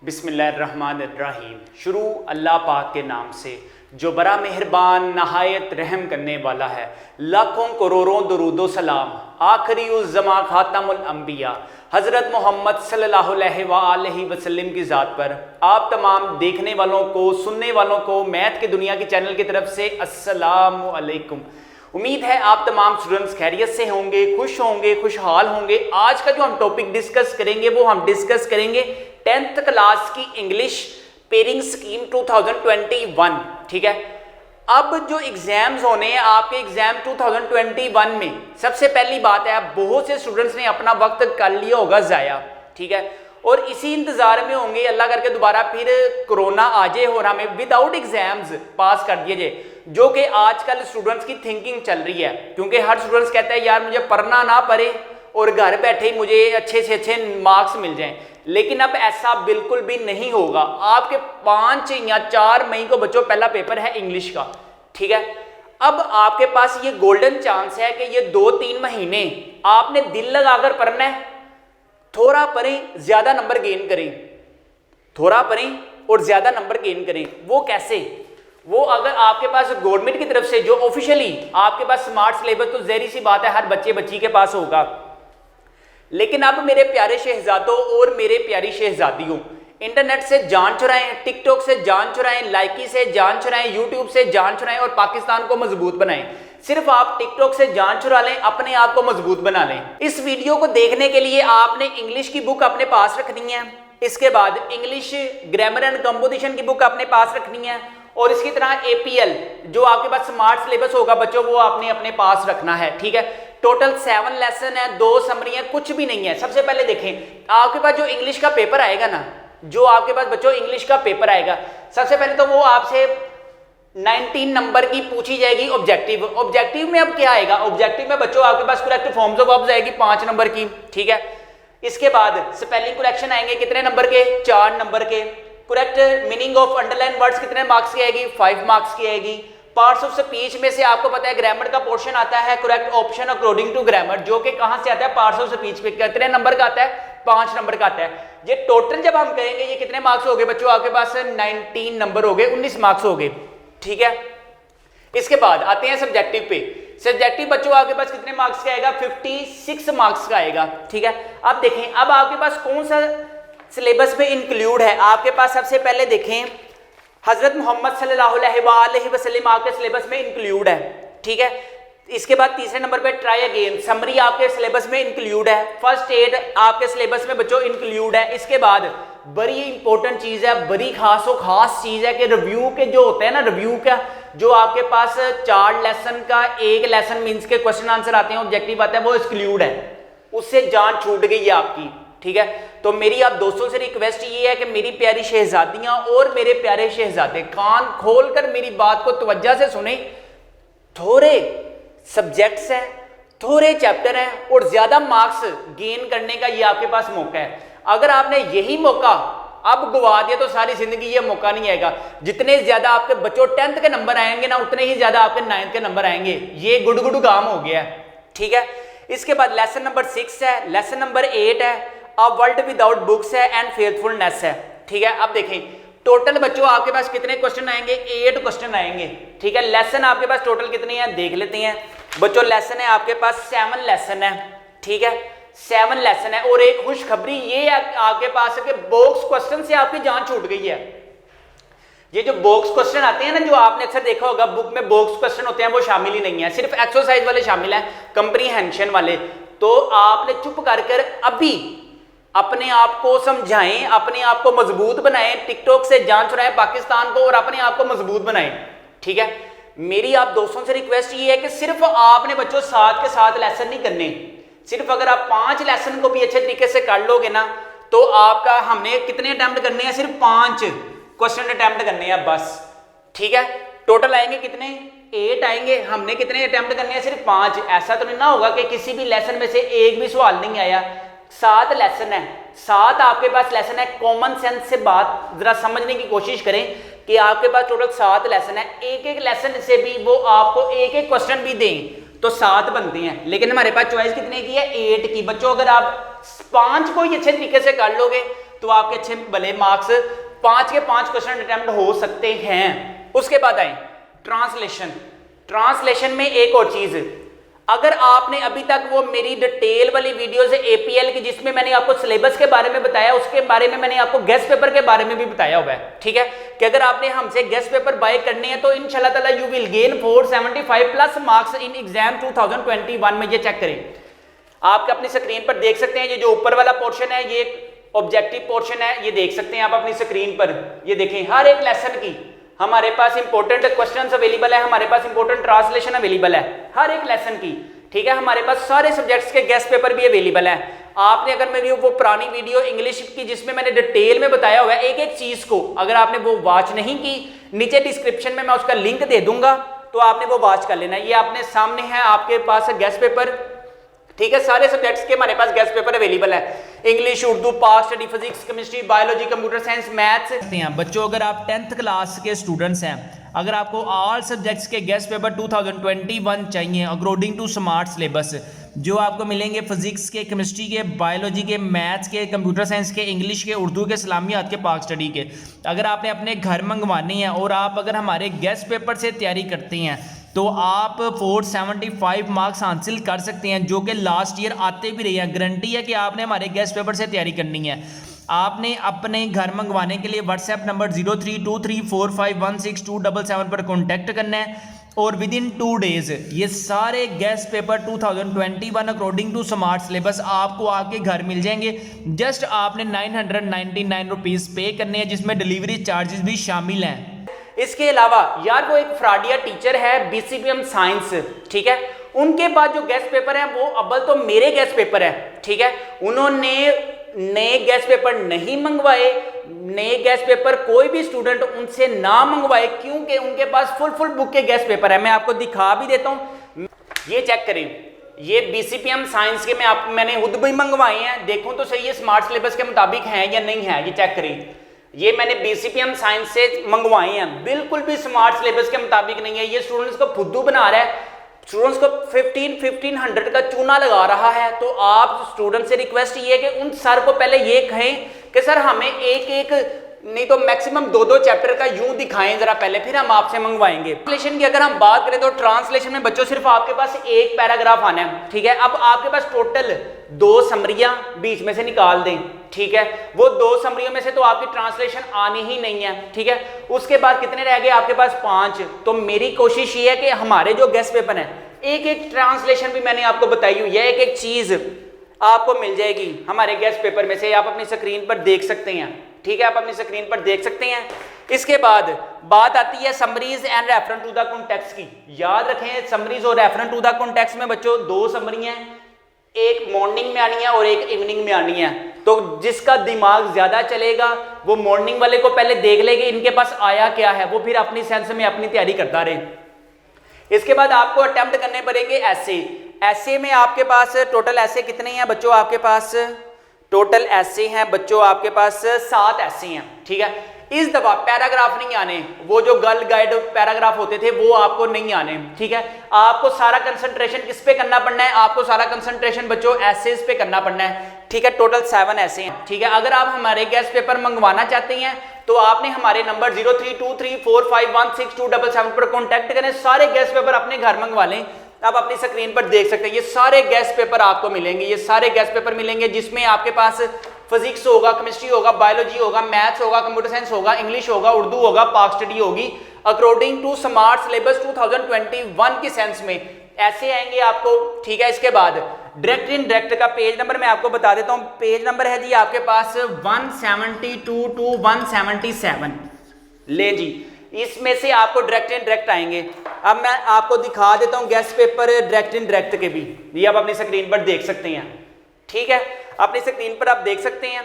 बिस्मिल्लाहिर्रहमानिर्रहीम। शुरू अल्लाह पाक के नाम से जो बड़ा मेहरबान नहायत रहम करने वाला है। लाखों करोड़ों दुरूदो सलाम आखिरी उस जमा खातमुल अंबिया हज़रत मोहम्मद सल्लल्लाहु अलैहि वसल्लम की ज़ात पर। आप तमाम देखने वालों को, सुनने वालों को मैथ की दुनिया की चैनल की तरफ से अस्सलामु अलैकुम। उम्मीद है आप तमाम स्टूडेंट्स खैरियत से होंगे, खुश होंगे, खुशहाल होंगे। आज का जो हम टॉपिक डिस्कस करेंगे वो हम डिस्कस करेंगे 10th क्लास की इंग्लिश पेयरिंग स्कीम 2021। ठीक है, अब जो एग्जाम्स होने हैं आपके एग्जाम 2021 में, सबसे पहली बात है बहुत से स्टूडेंट्स ने अपना वक्त कर लिया होगा ज़ाया। ठीक है, और इसी इंतज़ार में होंगे अल्लाह करके दोबारा फिर कोरोना आ जाए और हमें विदाउट एग्जाम्स पास कर दिए जाए, जो कि आजकल स्टूडेंट्स की थिंकिंग चल रही है। क्योंकि हर स्टूडेंट्स कहता है यार मुझे पढ़ना ना पड़े और घर बैठे ही मुझे अच्छे से अच्छे मार्क्स मिल जाएं। लेकिन अब ऐसा बिल्कुल भी नहीं होगा। आपके 5 या 4 मई को बच्चों पहला पेपर है इंग्लिश का। ठीक है, अब आपके पास ये गोल्डन चांस है कि ये 2-3 महीने आपने दिल लगाकर पढ़ना है। थोड़ा पढ़ें, ज्यादा नंबर गेन करें, थोड़ा पढ़ें और ज्यादा नंबर गेन करें। वो कैसे? वो अगर आपके पास गवर्नमेंट की तरफ से जो ऑफिशियली आपके पास स्मार्ट सिलेबस, तो जहरी सी बात है हर बच्चे बच्ची के पास होगा। लेकिन अब मेरे प्यारे शहजादों और मेरे प्यारी शहजादियों, इंटरनेट से जान चुराएं, टिकटॉक से जान चुराएं, लाइकी से जान चुराएं, यूट्यूब से जान चुराएं और पाकिस्तान को मजबूत बनाएं। सिर्फ आप टिकटॉक से जान चुरा लें, अपने आप को मजबूत बना लें। इस वीडियो को देखने के लिए आपने इंग्लिश की बुक अपने पास रखनी है, इसके बाद इंग्लिश ग्रामर एंड कंपोजिशन की बुक अपने पास रखनी है, और इसकी तरह APL जो आपके पास स्मार्ट सिलेबस होगा बच्चों वो आपने अपने पास रखना है। ठीक है, टोटल 7 लेसन है, 2 समरी है, कुछ भी नहीं है। सबसे पहले देखें आपके पास जो इंग्लिश का पेपर आएगा ना, जो आपके पास बच्चों इंग्लिश का पेपर आएगा, सबसे पहले तो वो आपसे 19 नंबर की पूछी जाएगी ऑब्जेक्टिव। ऑब्जेक्टिव में अब क्या आएगा? ऑब्जेक्टिव में बच्चों आपके पास करेक्ट फॉर्म्स ऑफ वर्ब्स आएगी 5 नंबर की। ठीक है, इसके बाद स्पेलिंग करेक्शन आएंगे कितने नंबर के? 4 नंबर के। Correct meaning of underline words कितने मार्क्स की आएगी? 5 मार्क्स की आएगी। पार्ट्स ऑफ स्पीच में से आपको पता है ग्रामर का पोर्शन आता है, correct option according to grammar, जो कि कहां से आता है? पार्ट्स ऑफ स्पीच पे। कितने नंबर का आता है? 5 नंबर का आता है। ये टोटल जब हम करेंगे ये कितने मार्क्स हो गए बच्चों? आपके पास 19 नंबर हो गए, 19 मार्क्स हो गए। ठीक है, इसके बाद आते हैं सब्जेक्टिव पे। सब्जेक्टिव बच्चों आपके पास कितने मार्क्स का आएगा? 56 मार्क्स का आएगा। ठीक है, अब देखें अब आपके पास कौन सा सिलेबस में इंक्लूड है। आपके पास सबसे पहले देखें हजरत मोहम्मद सल्लल्लाहु अलैहि वसल्लम आपके सिलेबस में इंक्लूड है। ठीक है, इसके बाद तीसरे नंबर पे ट्राई अगेन समरी आपके सिलेबस में इंक्लूड है। फर्स्ट एड आपके सिलेबस में बच्चों इंक्लूड है। इसके बाद बड़ी इंपॉर्टेंट चीज है, बड़ी खास चीज है कि रिव्यू के जो होते हैं ना, रिव्यू का जो आपके पास 4 लेसन का 1 लेसन मीन्स के क्वेश्चन आंसर आते हैं, ऑब्जेक्टिव आता है, वो एक्सक्लूड है। उससे जान छूट गई है आपकी। ठीक है, तो मेरी आप दोस्तों से रिक्वेस्ट ये है कि मेरी प्यारी शहजादियां और मेरे प्यारे शहजादे कान खोलकर मेरी बात को तवज्जो से सुने। थोड़े सब्जेक्ट्स हैं, थोड़े चैप्टर हैं और ज्यादा मार्क्स गेन करने का ये आपके पास मौका है। अगर आपने यही मौका अब गवा दिया तो सारी जिंदगी ये मौका नहीं आएगा। जितने ज्यादा आपके बच्चों 10th के नंबर आएंगे ना, उतने ही ज्यादा आपके 9th के नंबर आएंगे। ये गुड़ काम हो गया है। ठीक है, इसके बाद लेसन नंबर 6 है, लेसन नंबर 8 है, अब वर्ल्ड विदाउट बुक्स है एंड फेथफुलनेस है। ठीक है, अब देखें टोटल बच्चों आपके पास कितने क्वेश्चन आएंगे? 8 क्वेश्चन आएंगे। ठीक है, लेसन आपके पास टोटल कितने हैं देख लेते हैं बच्चों। लेसन है आपके पास 7 लेसन है। ठीक है, 7 लेसन है। और एक खुशखबरी ये है आपके पास है कि बॉक्स क्वेश्चन से आपकी जान छूट गई है। ये जो बॉक्स क्वेश्चन आते हैं ना, जो आपने अक्सर देखा होगा बुक में बॉक्स क्वेश्चन होते हैं, वो शामिल ही नहीं है, सिर्फ एक्सरसाइज वाले शामिल है, कंप्रीहेंशन वाले। तो आपने चुप कर अभी अपने आप को समझाएं, अपने आप को मजबूत बनाएं, टिकटॉक से जान चुराएं पाकिस्तान को और अपने आप को मजबूत बनाएं। ठीक है, मेरी आप दोस्तों से रिक्वेस्ट ये है कि सिर्फ आपने बच्चों साथ के साथ लेसन नहीं करने। सिर्फ अगर आप 5 लेसन को भी अच्छे तरीके से कर लोगे ना, तो आपका हमने कितने अटेम्प्ट करने हैं? सिर्फ 5 क्वेश्चन अटेम्प्ट करने हैं बस। ठीक है, टोटल आएंगे कितने? 8 आएंगे। हमने कितने अटेम्प्ट करने हैं? सिर्फ 5। ऐसा तो नहीं ना होगा कि किसी भी लेसन में से एक भी सवाल नहीं आया। 7 लेसन है, 7 आपके पास लेसन है। कॉमन सेंस से बात जरा समझने की कोशिश करें कि आपके पास टोटल 7 लेसन है। एक लेसन से भी वो आपको एक क्वेश्चन भी दें तो 7 बनते हैं। लेकिन हमारे पास चॉइस कितने की है? 8 की। बच्चों अगर आप 5 को ही अच्छे तरीके से कर लोगे तो आपके अच्छे भले मार्क्स 5 के 5 क्वेश्चन अटेम्प्ट हो सकते हैं। उसके बाद आए ट्रांसलेशन। ट्रांसलेशन में एक और चीज, अगर आपने अभी तक वो मेरी डिटेल वाली वीडियोस है एपीएल की, जिसमें मैंने आपको सिलेबस के बारे में बताया, उसके बारे में मैंने आपको गेस्ट पेपर के बारे में भी बताया हुआ है, ठीक है, कि अगर आपने हमसे गेस्ट पेपर बाय करने हैं तो इंशाल्लाह ताला you will gain 475 plus marks in exam 2021 में। ये चेक करें, आप अपनी स्क्रीन पर देख सकते हैं, ये जो ऊपर वाला पोर्शन है ये ऑब्जेक्टिव पोर्शन है, ये देख सकते हैं आप अपनी स्क्रीन पर। ये देखें, हर एक लेसन की हमारे पास इंपॉर्टेंट क्वेश्चंस अवेलेबल है, हमारे पास इंपॉर्टेंट ट्रांसलेशन अवेलेबल है हर एक लेसन की, ठीक है। हमारे पास सारे सब्जेक्ट्स के गेस्ट पेपर भी अवेलेबल है। आपने अगर मेरी वो पुरानी वीडियो इंग्लिश की जिसमें मैंने डिटेल में बताया हुआ है एक एक चीज को, अगर आपने वो वॉच नहीं की, नीचे डिस्क्रिप्शन में मैं उसका लिंक दे दूंगा, तो आपने वो वॉच कर लेना। ये आपने सामने है आपके पास गेस्ट पेपर, ठीक है, सारे सब्जेक्ट्स के हमारे पास गेस्ट पेपर अवेलेबल है, इंग्लिश, उर्दू, पाक study, physics, chemistry, biology, computer science, maths. बच्चों अगर आप 10th क्लास के स्टूडेंट्स हैं, अगर आपको ऑल सब्जेक्ट्स के गेस्ट पेपर 2021 चाहिए अकॉर्डिंग टू स्मार्ट सिलेबस, जो आपको मिलेंगे फिजिक्स के, केमिस्ट्री के, बायोलॉजी के, मैथ्स के, कंप्यूटर साइंस के, इंग्लिश के, उर्दू के, इस्लामियात के, पाक स्टडी के, अगर आपने अपने घर मंगवाने हैं और आप अगर हमारे गेस्ट पेपर से तैयारी करते हैं तो आप 475 मार्क्स हासिल कर सकते हैं, जो कि लास्ट ईयर आते भी रहे हैं। गारंटी है कि आपने हमारे गेस्ट पेपर से तैयारी करनी है। आपने अपने घर मंगवाने के लिए व्हाट्सएप नंबर 0323451677 पर कॉन्टैक्ट करना है और विद इन 2 डेज ये सारे guess paper 2021 according to smart syllabus आपको आपके घर मिल जाएंगे। जस्ट आपने 999 रुपीज़ पे करने हैं, जिसमें डिलीवरी चार्जेस भी शामिल हैं। इसके अलावा यार वो एक फ्रॉडिया टीचर है बीसीपीएम साइंस, ठीक है, उनके बाद जो गेस्ट पेपर है वो अव्वल तो मेरे गेस्ट पेपर है, ठीक है, उन्होंने नए गेस्ट पेपर नहीं मंगवाए, नए गेस्ट पेपर कोई भी स्टूडेंट उनसे ना मंगवाए, क्योंकि उनके पास फुल बुक के गेस्ट पेपर है। मैं आपको दिखा भी देता हूं, ये चेक करें, ये बीसीपीएम साइंस के मैंने खुद भी मंगवाए हैं, देखो तो सही ये स्मार्ट सिलेबस के मुताबिक हैं या नहीं है। ये चेक करें, ये मैंने बीसीपीएम साइंस से मंगवाए हैं, बिल्कुल भी स्मार्ट सिलेबस के मुताबिक नहीं है। ये स्टूडेंट्स को फुद्दू बना रहा है, स्टूडेंट्स को 1500 का चूना लगा रहा है। तो आप स्टूडेंट से रिक्वेस्ट ये है कि उन सर को पहले ये कहें कि सर हमें एक नहीं तो मैक्सिमम 2 चैप्टर का यूं दिखाएं जरा पहले, फिर हम आपसे मंगवाएंगे। ट्रांसलेशन की अगर हम बात करें तो ट्रांसलेशन में बच्चों सिर्फ आपके पास एक पैराग्राफ आना है, ठीक है। अब आपके पास टोटल 2 समरियां बीच में से निकाल दें, ठीक है, वो 2 समरियों में से तो आपकी ट्रांसलेशन आनी ही नहीं है, ठीक है। उसके बाद कितने रह गए आपके पास? 5। तो मेरी कोशिश ये है कि हमारे जो गेस्ट पेपर है एक ट्रांसलेशन भी मैंने आपको बताई हुई है, एक चीज आपको मिल जाएगी हमारे गेस्ट पेपर में से, आप अपनी स्क्रीन पर देख सकते हैं, ठीक है, आप अपनी स्क्रीन पर देख सकते हैं। इसके बाद बात आती है summaries and reference to the context की। याद रखें समरीज और रेफरेंस टू द कॉन्टेक्स्ट में बच्चों 2 समरियां, एक मॉर्निंग में आनी है और एक इवनिंग में आनी है। तो जिसका दिमाग ज्यादा चलेगा वो मॉर्निंग वाले को पहले देख लेंगे इनके पास आया क्या है, वो फिर अपनी सेंस में अपनी तैयारी करता रहे। इसके बाद आपको अटेम्प्ट करने पड़ेंगे ऐसे। ऐसे में आपके पास टोटल ऐसे कितने हैं बच्चों? आपके पास टोटल ऐसे हैं बच्चों, आपके पास 7 ऐसे हैं, ठीक है। इस दफा पैराग्राफ नहीं आने, वो जो गर्ल गाइड पैराग्राफ होते थे वो आपको नहीं आने, ठीक है। आपको सारा कंसंट्रेशन किस पे करना पड़ना है? आपको सारा कंसंट्रेशन बच्चों एसेस पे करना पड़ना है, ठीक है। टोटल 7 ऐसे हैं, ठीक है। अगर आप हमारे गेस्ट पेपर मंगवाना चाहते हैं तो आपने हमारे नंबर 0323451677 पर कॉन्टैक्ट करें, सारे गेस्ट पेपर अपने घर मंगवा लें। आप अपनी स्क्रीन पर देख सकते हैं ये सारे गेस्ट पेपर आपको मिलेंगे, ये सारे गेस्ट पेपर मिलेंगे जिसमें आपके पास फिजिक्स होगा, केमिस्ट्री होगा, बायोलॉजी होगा, मैथ्स होगा, कंप्यूटर साइंस होगा, इंग्लिश होगा, उर्दू होगा, पाक स्टडी होगी अकॉर्डिंग टू स्मार्ट सिलेबस 2021 की सेंस में ऐसे आएंगे आपको, ठीक है। इसके बाद डायरेक्ट इनडायरेक्ट का पेज नंबर मैं आपको बता देता हूं, पेज नंबर है जी आपके पास 172 to 177। ले जी, इसमें से आपको डायरेक्ट इनडायरेक्ट आएंगे। अब मैं आपको दिखा देता हूं गेस्ट पेपर डायरेक्ट इनडायरेक्ट के भी, ये आप अपनी स्क्रीन पर देख सकते हैं, ठीक है। अपनी स्क्रीन पर आप देख सकते हैं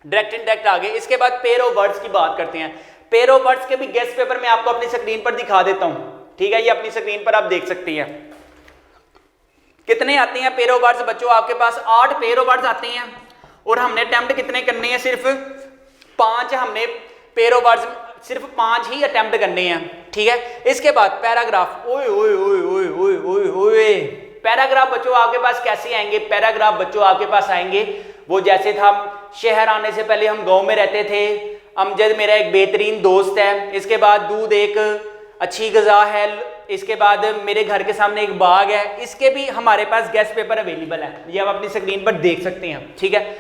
डायरेक्ट इनडायरेक्ट आगे। इसके बाद पेयर ऑफ वर्ड्स की बात करते हैं। पेयर ऑफ वर्ड्स के भी गेस्ट पेपर मैं आपको अपनी स्क्रीन पर दिखा देता हूं, ठीक है। ये अपनी स्क्रीन पर आप देख सकते हैं कितने आते हैं पेयर ऑफ वर्ड्स बच्चों। आपके पास 8 पेयर ऑफ वर्ड्स आते हैं और हमने अटेम्प्ट कितने करने हैं? सिर्फ 5 हमने पेयर ऑफ वर्ड्स, सिर्फ 5 ही अटेम्प्ट करने हैं, ठीक है। इसके बाद पैराग्राफ, ओए ओए ओए ओए ओए ओए ओए, पैराग्राफ बच्चों आपके पास कैसे आएंगे? पैराग्राफ बच्चों आपके पास आएंगे वो जैसे था शहर आने से पहले हम गांव में रहते थे, अमजद मेरा एक बेहतरीन दोस्त है, इसके बाद दूध एक अच्छी ग़िज़ा है, इसके बाद मेरे घर के सामने एक बाग है, इसके भी हमारे पास गेस्ट पेपर अवेलेबल है, ये आप अपनी स्क्रीन पर देख सकते हैं। ठीक है,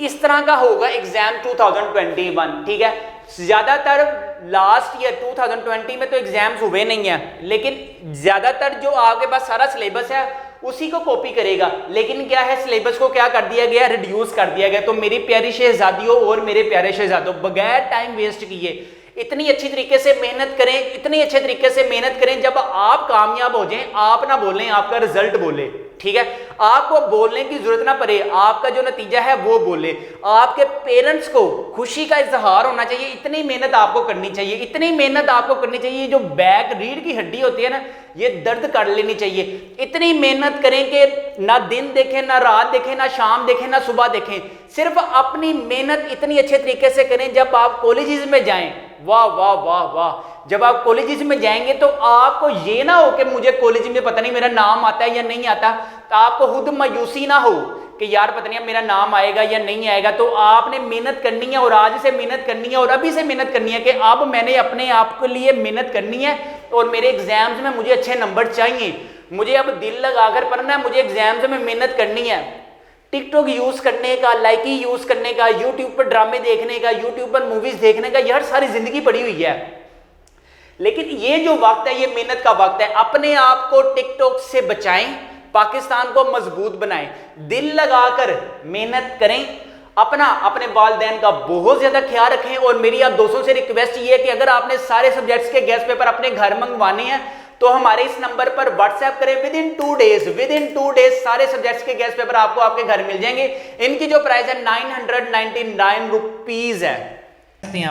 इस तरह का होगा एग्जाम 2021। ठीक है, ज़्यादातर लास्ट ईयर 2020 में तो एग्जाम्स हुए नहीं हैं, लेकिन ज़्यादातर जो आपके पास सारा सिलेबस है उसी को कॉपी करेगा, लेकिन क्या है सिलेबस को क्या कर दिया गया, रिड्यूस कर दिया गया। तो मेरी प्यारी शहजादियों और मेरे प्यारे शहजादों, बगैर टाइम वेस्ट किए इतनी अच्छी तरीके से मेहनत करें, इतनी अच्छे तरीके से मेहनत करें, जब आप कामयाब हो जाएं आप ना बोलें, आपका रिजल्ट बोले। ठीक है, आपको बोलने की जरूरत ना पड़े, आपका जो नतीजा है वो बोले। आपके पेरेंट्स को खुशी का इजहार होना चाहिए, इतनी मेहनत आपको करनी चाहिए, इतनी मेहनत आपको करनी चाहिए। जो बैक रीढ़ की हड्डी होती है ना, ये दर्द कर लेनी चाहिए। इतनी मेहनत करें कि ना दिन देखें, ना रात देखें, ना शाम देखें, ना सुबह देखें, सिर्फ अपनी मेहनत इतनी अच्छे तरीके से करें। जब आप कॉलेजेस में जाएं, वाह वाह वाह वाह, जब आप कॉलेजेस में जाएंगे तो आपको ये ना हो कि मुझे कॉलेज में पता नहीं मेरा नाम आता है या नहीं आता, तो आपको खुद मायूसी ना हो कि यार पता नहीं मेरा नाम आएगा या नहीं आएगा। तो आपने मेहनत करनी है, और आज से मेहनत करनी है, और अभी से मेहनत करनी है कि अब मैंने अपने आप के लिए मेहनत करनी है, और मेरे एग्जाम्स में मुझे अच्छे नंबर चाहिए, मुझे अब दिल लगाकर पढ़ना है, मुझे एग्जाम्स में मेहनत करनी है। टिकटॉक यूज करने का, लाइकी यूज करने का, यूट्यूब पर ड्रामे देखने का, यूट्यूब पर मूवीज देखने का, यार सारी जिंदगी पड़ी हुई है। लेकिन ये जो वक्त है, ये मेहनत का वक्त है। अपने आप को टिकटॉक से बचाएं, पाकिस्तान को मजबूत बनाएं, दिल लगाकर मेहनत करें, अपने वालिदैन का बहुत ज्यादा ख्याल रखें। और मेरी आप दोस्तों से रिक्वेस्ट ये है कि अगर आपने सारे सब्जेक्ट्स के गेस्ट पेपर अपने घर मंगवाने हैं तो हमारे इस नंबर पर व्हाट्सएप करें। विद इन टू डेज सारे सब्जेक्ट्स के गेस्ट पेपर आपको आपके घर मिल जाएंगे। इनकी जो प्राइस है 999 रुपीज है।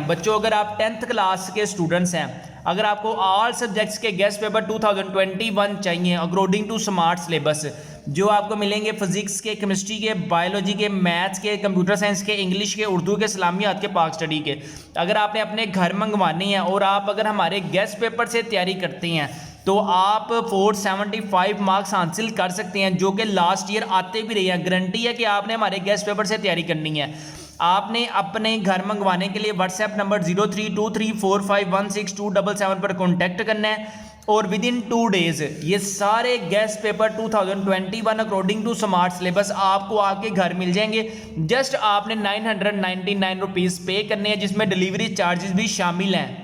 बच्चों, अगर आप 10th क्लास के स्टूडेंट्स हैं, अगर आपको ऑल सब्जेक्ट्स के गेस्ट पेपर 2021 चाहिए अकॉर्डिंग टू स्मार्ट सिलेबस, जो आपको मिलेंगे फिजिक्स के, केमिस्ट्री के, बायोलॉजी के, मैथ्स के, कंप्यूटर साइंस के, इंग्लिश के, उर्दू के, इस्लामियात के, पाक स्टडी के, अगर आपने अपने घर मंगवाने हैं और आप अगर हमारे गेस्ट पेपर से तैयारी करते हैं तो आप 475 मार्क्स हासिल कर सकते हैं, जो कि लास्ट ईयर आते भी रहे हैं। गारंटी है कि आपने हमारे गेस्ट पेपर से तैयारी करनी है। आपने अपने घर मंगवाने के लिए व्हाट्सएप नंबर 0323451677 पर कॉन्टैक्ट करना है, और विद इन 2 डेज ये सारे guess paper 2021 according to smart syllabus आपको आपके घर मिल जाएंगे। जस्ट आपने 999 रुपीज़ पे करने हैं, जिसमें डिलीवरी चार्जेस भी शामिल हैं।